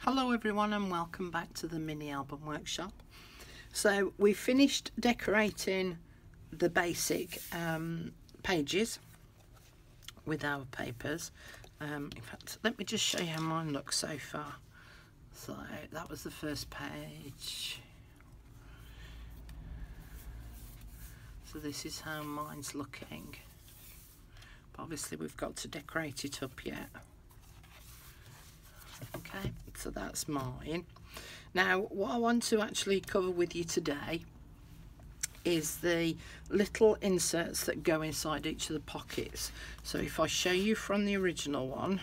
Hello everyone and welcome back to the mini album workshop. So we finished decorating the basic pages with our papers. In fact, let me just show you how mine looks so far. So that was the first page. So this is how mine's looking. But obviously we've got to decorate it up yet. Okay, so that's mine. Now what I want to actually cover with you today is the little inserts that go inside each of the pockets. So if I show you from the original one,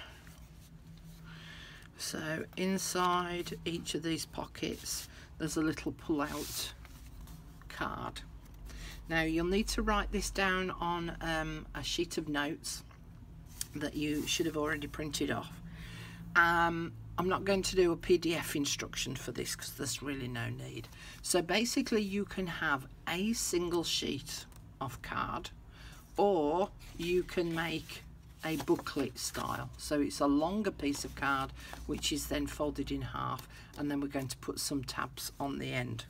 so inside each of these pockets there's a little pull-out card. Now you'll need to write this down on a sheet of notes that you should have already printed off. I'm not going to do a PDF instruction for this because there's really no need. So basically you can have a single sheet of card, or you can make a booklet style. So it's a longer piece of card which is then folded in half, and then we're going to put some tabs on the end.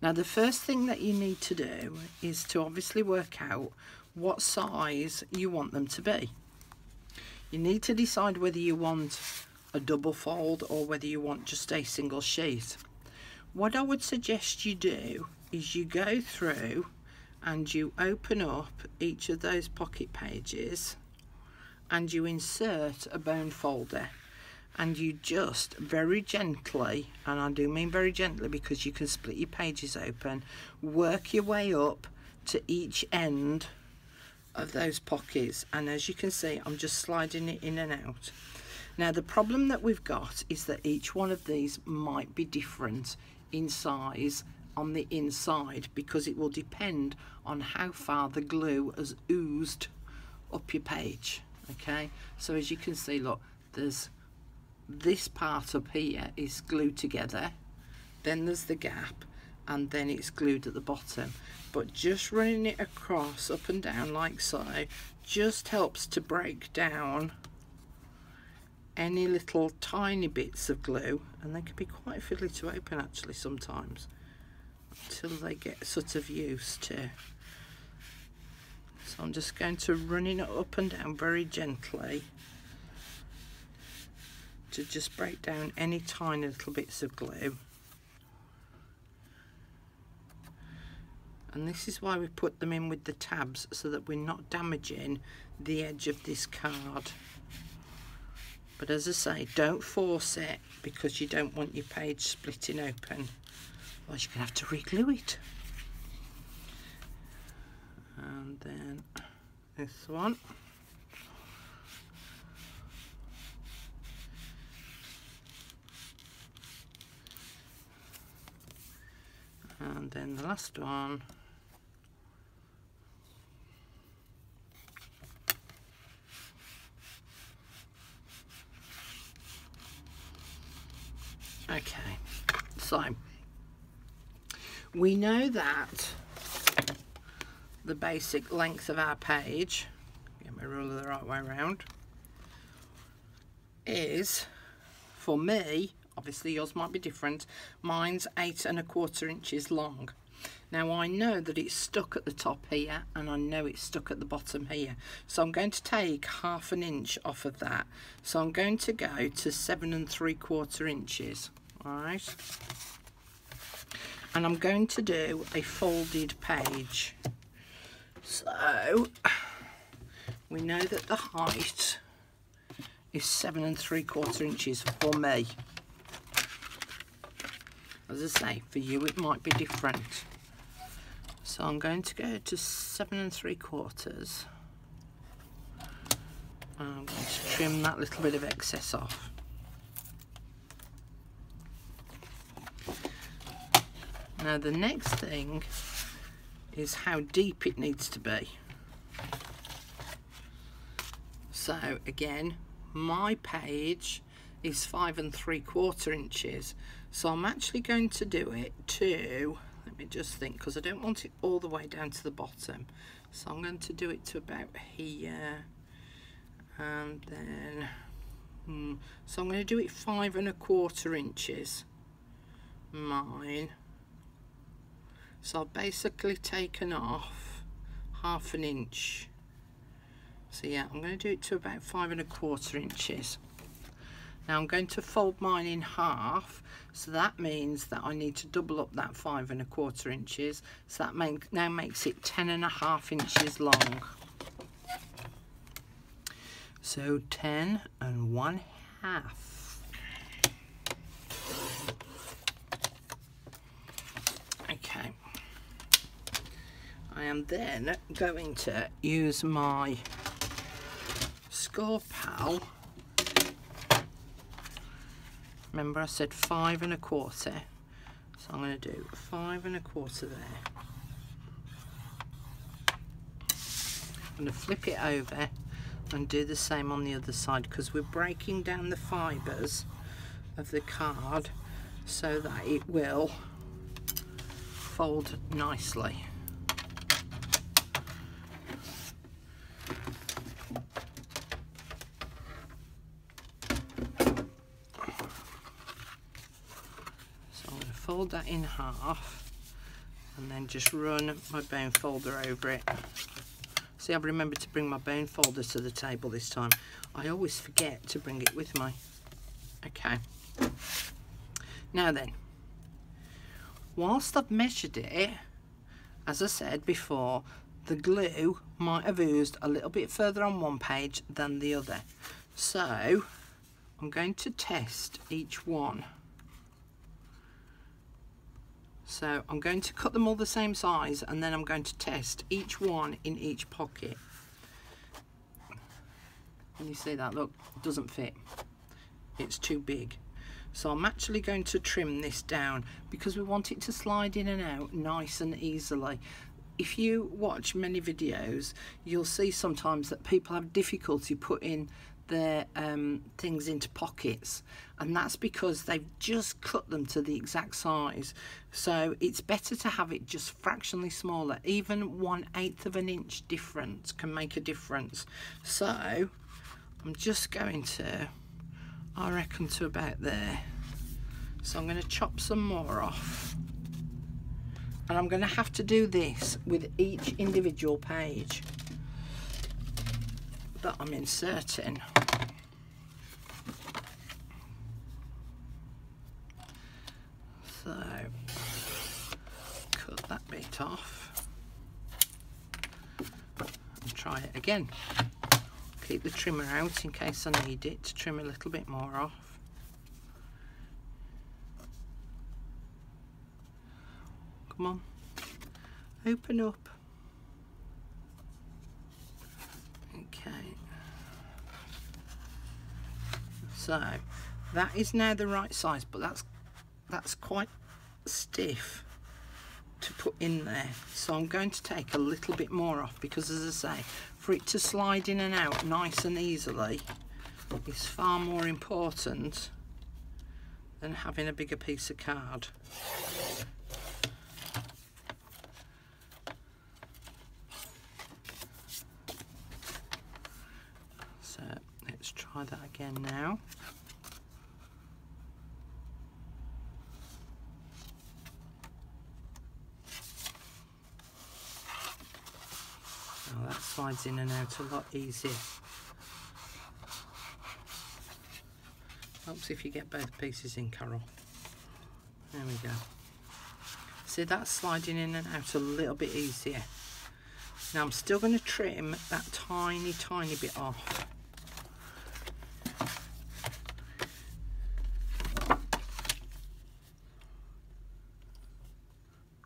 Now the first thing that you need to do is to obviously work out what size you want them to be. You need to decide whether you want a double fold or whether you want just a single sheet. What I would suggest you do is you go through and you open up each of those pocket pages and you insert a bone folder, and you just very gently, and I do mean very gently because you can split your pages open, work your way up to each end of those pockets. And as you can see, I'm just sliding it in and out. Now the problem that we've got is that each one of these might be different in size on the inside, because it will depend on how far the glue has oozed up your page. Okay, so as you can see, look, there's this part up here is glued together, then there's the gap, and then it's glued at the bottom. But just running it across up and down like so just helps to break down any little tiny bits of glue, and they can be quite fiddly to open actually sometimes until they get sort of used to. So I'm just going to run it up and down very gently to just break down any tiny little bits of glue. And this is why we put them in with the tabs, so that we're not damaging the edge of this card. But as I say, don't force it because you don't want your page splitting open, otherwise you're going to have to re-glue it. And then this one. And then the last one. Okay, so we know that the basic length of our page, get my ruler the right way around, is, for me, obviously yours might be different, mine's 8 1/4 inches long. Now I know that it's stuck at the top here, and I know it's stuck at the bottom here, so I'm going to take 1/2 inch off of that. So I'm going to go to 7 3/4 inches. Alright, and I'm going to do a folded page. So we know that the height is 7 3/4 inches for me. As I say, for you it might be different. So I'm going to go to 7 3/4. I'm going to trim that little bit of excess off. Now the next thing is how deep it needs to be. So again, my page is 5 3/4 inches. So I'm actually going to do it to, let me just think, because I don't want it all the way down to the bottom. So I'm going to do it to about here, and then So I'm going to do it 5 1/4 inches. Mine. So I've basically taken off 1/2 inch. So yeah, I'm going to do it to about 5 1/4 inches. Now I'm going to fold mine in half, so that means that I need to double up that 5 1/4 inches. So that now makes it 10 1/2 inches long. So 10 1/2. Okay. I am then going to use my Score Pal. Remember I said 5 1/4, so I'm going to do 5 1/4 there. I'm going to flip it over and do the same on the other side, because we're breaking down the fibres of the card so that it will fold nicely. Fold that in half and then just run my bone folder over it. See, I've remembered to bring my bone folder to the table this time. I always forget to bring it with me. Okay. Now then, whilst I've measured it, as I said before, the glue might have oozed a little bit further on one page than the other. So I'm going to test each one. So I'm going to cut them all the same size, and then I'm going to test each one in each pocket. Can you see that? Look, it doesn't fit. It's too big. So I'm actually going to trim this down because we want it to slide in and out nice and easily. If you watch many videos, you'll see sometimes that people have difficulty putting their things into pockets, and that's because they've just cut them to the exact size. So it's better to have it just fractionally smaller. Even 1/8 of an inch difference can make a difference. So I'm just going to, I reckon, to about there. So I'm going to chop some more off, and I'm going to have to do this with each individual page that I'm inserting. So cut that bit off and try it again. Keep the trimmer out in case I need it to trim a little bit more off. Come on, open up. Okay, so that is now the right size, but that's quite stiff to put in there. So I'm going to take a little bit more off, because as I say, for it to slide in and out nice and easily is far more important than having a bigger piece of card. So let's try that again now. Oh, that slides in and out a lot easier. Helps if you get both pieces in, Carol. There we go. See, that's sliding in and out a little bit easier. Now I'm still going to trim that tiny bit off.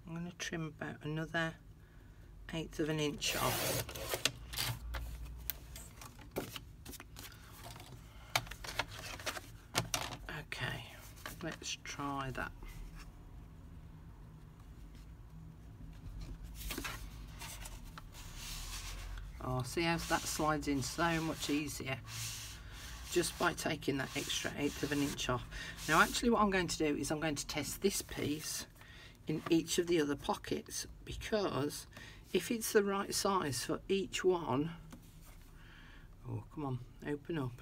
I'm going to trim about another 1/8 of an inch off. Okay, let's try that. Oh, see how that slides in so much easier just by taking that extra 1/8 of an inch off. Now actually what I'm going to do is I'm going to test this piece in each of the other pockets, because if it's the right size for each one, oh come on, open up.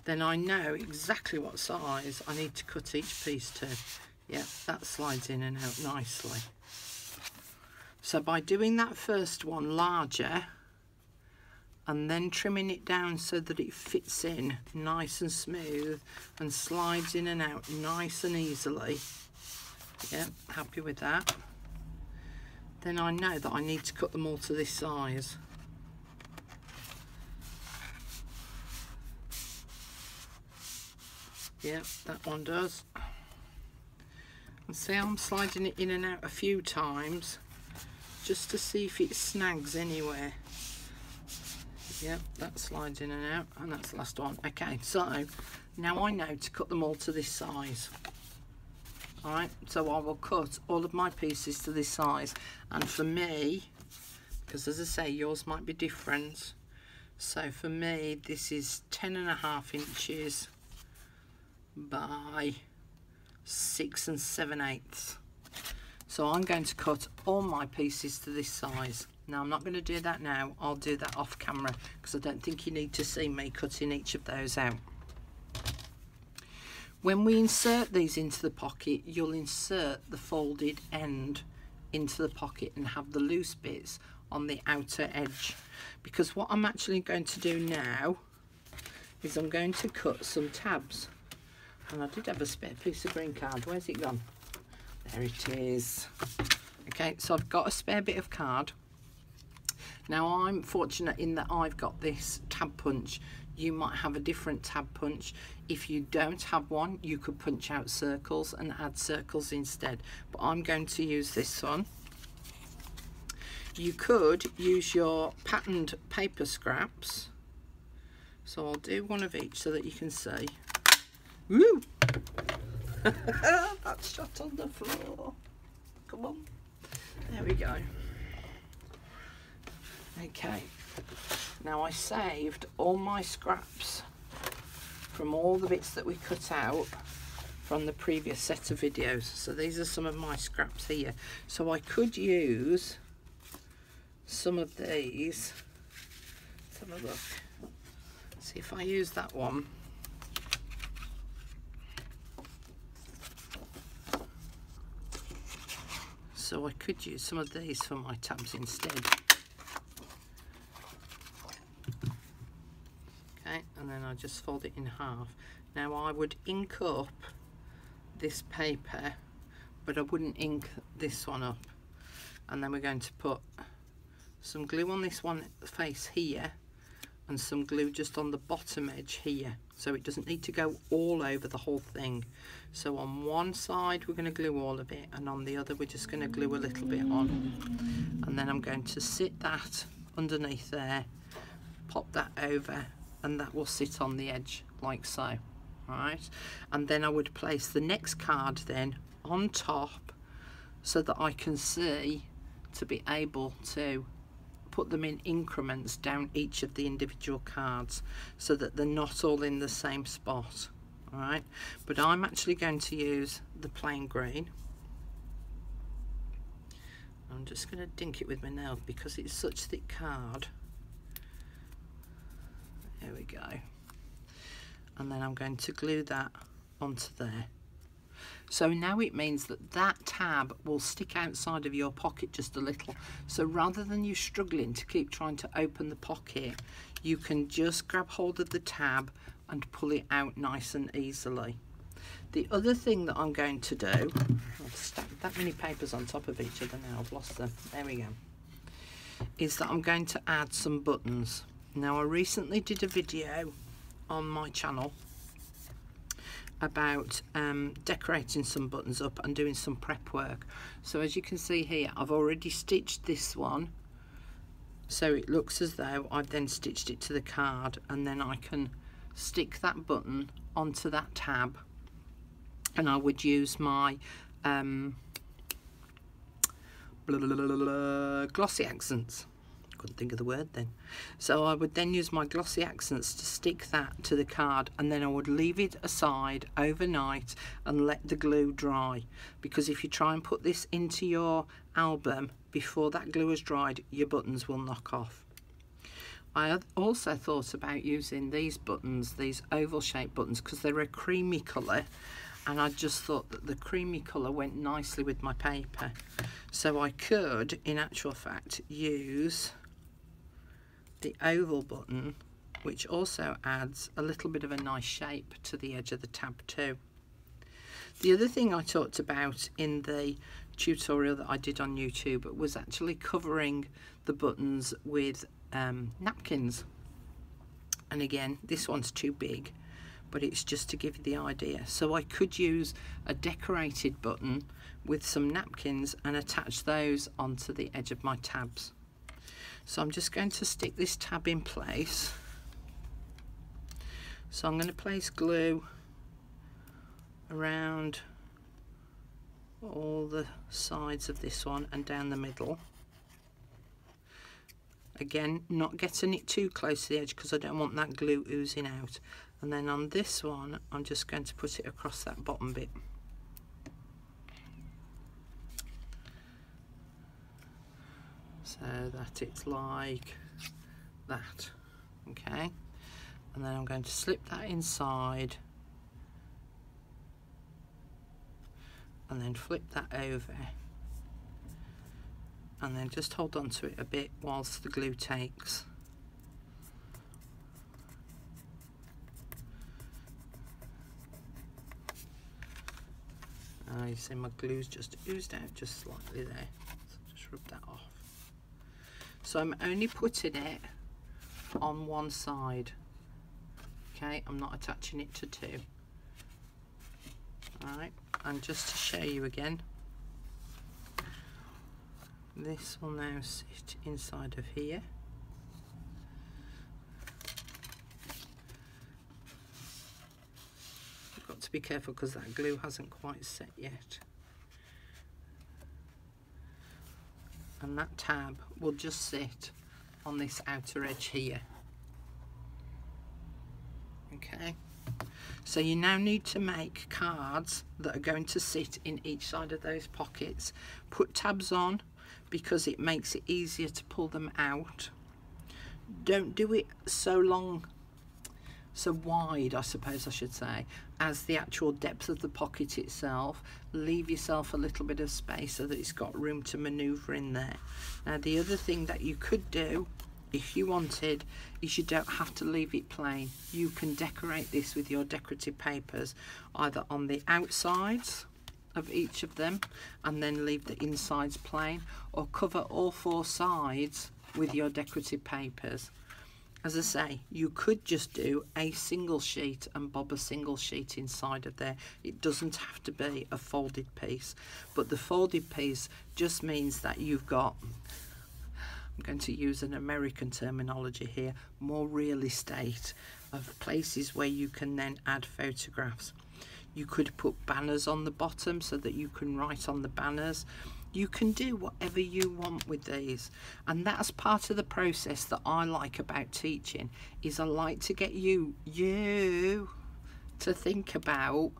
then I know exactly what size I need to cut each piece to. Yeah, that slides in and out nicely. So by doing that first one larger and then trimming it down so that it fits in nice and smooth and slides in and out nice and easily, yeah, happy with that, then I know that I need to cut them all to this size. Yeah, that one does. And see, I'm sliding it in and out a few times just to see if it snags anywhere. Yep, that slides in and out, and that's the last one. Okay, so now I know to cut them all to this size. Alright, so I will cut all of my pieces to this size, and for me, because as I say, yours might be different, so for me this is 10.5 inches by 6 7/8. So I'm going to cut all my pieces to this size. Now I'm not going to do that now, I'll do that off camera because I don't think you need to see me cutting each of those out. When we insert these into the pocket, you'll insert the folded end into the pocket and have the loose bits on the outer edge, because what I'm actually going to do now is I'm going to cut some tabs. And I did have a spare piece of green card. Where's it gone? There it is. Okay, so I've got a spare bit of card. Now I'm fortunate in that I've got this tab punch. You might have a different tab punch. If you don't have one, you could punch out circles and add circles instead. But I'm going to use this one. You could use your patterned paper scraps. So I'll do one of each so that you can see. Woo! That's shot on the floor. Come on. There we go. Okay. Now I saved all my scraps from all the bits that we cut out from the previous set of videos. So these are some of my scraps here. So I could use some of these. Let's have a look. See if I use that one. So I could use some of these for my tabs instead. Okay, and then I just fold it in half. Now I would ink up this paper, but I wouldn't ink this one up. And then we're going to put some glue on this one face here and some glue just on the bottom edge here, so it doesn't need to go all over the whole thing. So on one side we're going to glue all of it, and on the other we're just going to glue a little bit on, and then I'm going to sit that underneath there, pop that over, and that will sit on the edge like so. Right, and then I would place the next card then on top so that I can see to be able to put them in increments down each of the individual cards so that they're not all in the same spot. All right, but I'm actually going to use the plain green. I'm just going to dink it with my nail because it's such thick card. There we go. And then I'm going to glue that onto there. So now it means that that tab will stick outside of your pocket just a little. So rather than you struggling to keep trying to open the pocket, you can just grab hold of the tab and pull it out nice and easily. The other thing that I'm going to do, I've stacked that many papers on top of each other now, I've lost them, there we go, is that I'm going to add some buttons. Now I recently did a video on my channel about decorating some buttons up and doing some prep work. So as you can see here, I've already stitched this one, so it looks as though I've then stitched it to the card, and then I can stick that button onto that tab, and I would use my glossy accents. Couldn't think of the word then. So I would then use my glossy accents to stick that to the card, and then I would leave it aside overnight and let the glue dry, because if you try and put this into your album before that glue has dried, your buttons will knock off. I also thought about using these buttons, these oval shaped buttons, because they're a creamy colour, and I just thought that the creamy colour went nicely with my paper. So I could, in actual fact, use the oval button, which also adds a little bit of a nice shape to the edge of the tab too. The other thing I talked about in the tutorial that I did on YouTube was actually covering the buttons with napkins. And again, this one's too big, but it's just to give you the idea. So I could use a decorated button with some napkins and attach those onto the edge of my tabs. So I'm just going to stick this tab in place. So I'm going to place glue around all the sides of this one and down the middle. Again, not getting it too close to the edge because I don't want that glue oozing out. And then on this one, I'm just going to put it across that bottom bit. So that it's like that, okay? And then I'm going to slip that inside and then flip that over and then just hold on to it a bit whilst the glue takes. You see my glue's just oozed out just slightly there, so just rub that off. So I'm only putting it on one side, okay? I'm not attaching it to two. Alright, and just to show you again, this will now sit inside of here. I've got to be careful because that glue hasn't quite set yet. And that tab will just sit on this outer edge here. Okay, so you now need to make cards that are going to sit in each side of those pockets. Put tabs on because it makes it easier to pull them out. Don't do it so wide, I suppose I should say, as the actual depth of the pocket itself. Leave yourself a little bit of space so that it's got room to maneuver in there. Now the other thing that you could do if you wanted is you don't have to leave it plain. You can decorate this with your decorative papers either on the outsides of each of them and then leave the insides plain, or cover all four sides with your decorative papers. As I say, you could just do a single sheet and bob a single sheet inside of there. It doesn't have to be a folded piece, but the folded piece just means that you've got, I'm going to use an American terminology here, more real estate of places where you can then add photographs. You could put banners on the bottom so that you can write on the banners. You can do whatever you want with these, and that's part of the process that I like about teaching. Is I like to get you to think about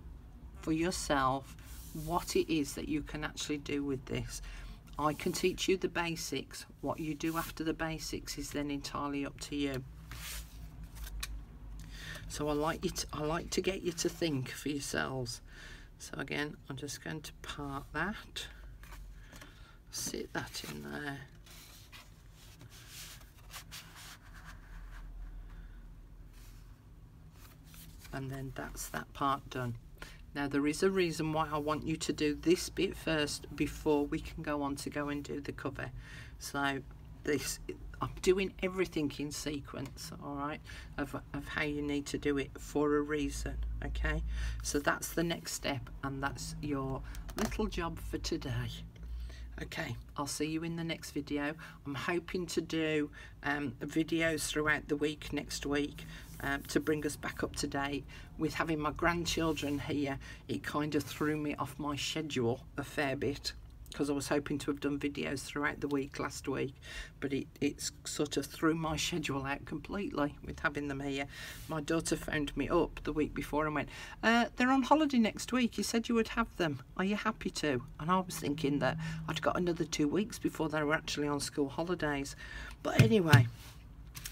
for yourself what it is that you can actually do with this. I can teach you the basics. What you do after the basics is then entirely up to you. So I like to get you to think for yourselves. So again, I'm just going to part that, sit that in there, and then that's that part done. Now there is a reason why I want you to do this bit first before we can go on to go and do the cover. So this, I'm doing everything in sequence, all right, of how you need to do it for a reason, okay? So that's the next step, and that's your little job for today. Okay, I'll see you in the next video. I'm hoping to do videos throughout the week next week to bring us back up to date. With having my grandchildren here, it kind of threw me off my schedule a fair bit, because I was hoping to have done videos throughout the week last week, but it's sort of threw my schedule out completely with having them here. My daughter phoned me up the week before and went, they're on holiday next week, you said you would have them, are you happy to? And I was thinking that I'd got another 2 weeks before they were actually on school holidays. But anyway,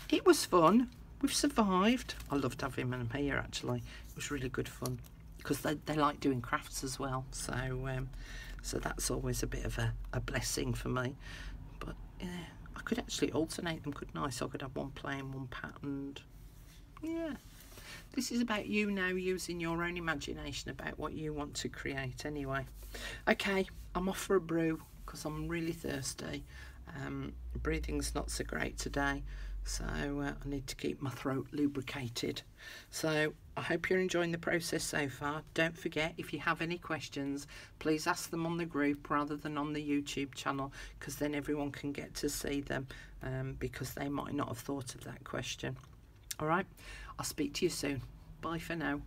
it was fun. We've survived. I loved having them here, actually. It was really good fun because they like doing crafts as well. So that's always a bit of a blessing for me. But yeah, I could actually alternate them, couldn't I? So I could have one plain, one patterned. Yeah. This is about you now using your own imagination about what you want to create anyway. Okay, I'm off for a brew because I'm really thirsty. Breathing's not so great today, so I need to keep my throat lubricated. So I hope you're enjoying the process so far. Don't forget, if you have any questions, please ask them on the group rather than on the YouTube channel, because then everyone can get to see them, because they might not have thought of that question. All right, I'll speak to you soon. Bye for now.